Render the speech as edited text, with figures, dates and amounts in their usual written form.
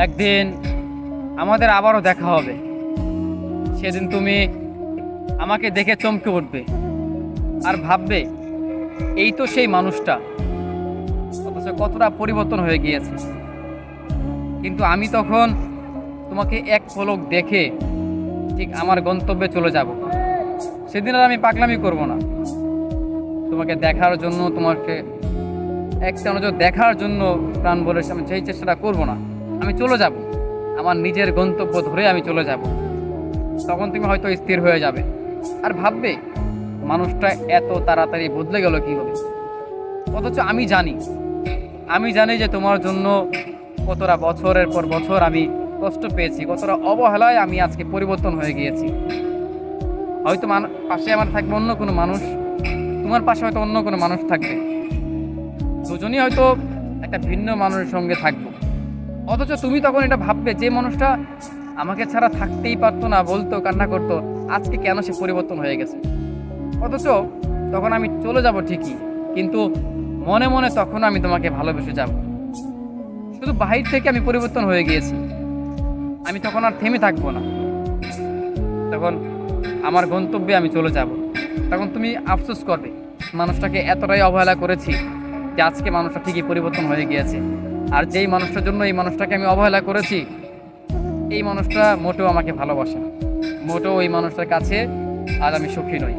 একদিন আমাদের আবারও দেখা হবে। সেদিন তুমি আমাকে দেখে চমকে উঠবে আর ভাববে এই তো সেই মানুষটা, অথচ কতটা পরিবর্তন হয়ে গিয়েছে। কিন্তু আমি তখন তোমাকে এক পলক দেখে ঠিক আমার গন্তব্যে চলে যাব। সেদিন আর আমি পাগলামি করব না। তোমাকে দেখার জন্য, তোমাকে একটা নজর দেখার জন্য প্রাণ বলে আমি সেই চেষ্টাটা করব না। আমি চলে যাব, আমার নিজের গন্তব্য ধরে আমি চলে যাব। তখন তুমি হয়তো স্থির হয়ে যাবে আর ভাববে মানুষটা এত তাড়াতাড়ি বদলে গেল কীভাবে। অথচ আমি জানি যে তোমার জন্য কতটা বছরের পর বছর আমি কষ্ট পেয়েছি, কতটা অবহেলায় আমি আজকে পরিবর্তন হয়ে গিয়েছি। হয়তো পাশে আমার থাকবে অন্য কোনো মানুষ, তোমার পাশে হয়তো অন্য কোনো মানুষ থাকবে, দুজনই হয়তো একটা ভিন্ন মানুষের সঙ্গে থাকবো। অথচ তুমি তখন এটা ভাববে যে মানুষটা আমাকে ছাড়া থাকতেই পারতো না, বলতো, কান্না করতো, আজকে কেন সে পরিবর্তন হয়ে গেছে। অথচ তখন আমি চলে যাব ঠিকই, কিন্তু মনে মনে তখন আমি তোমাকে ভালোবেসে যাব। শুধু বাহির থেকে আমি পরিবর্তন হয়ে গিয়েছি, আমি তখন আর থেমে থাকবো না। তখন আমার গন্তব্যে আমি চলে যাব। তখন তুমি আফসোস করবে মানুষটাকে এতটাই অবহেলা করেছি যে আজকে মানুষটা ঠিকই পরিবর্তন হয়ে গিয়েছে। আর যেই মানুষটার জন্য এই মানুষটাকে আমি অবহেলা করেছি, এই মানুষটা মোটেও আমাকে ভালোবাসে না, মোটেও এই মানুষটার কাছে আজ আমি সুখী নই।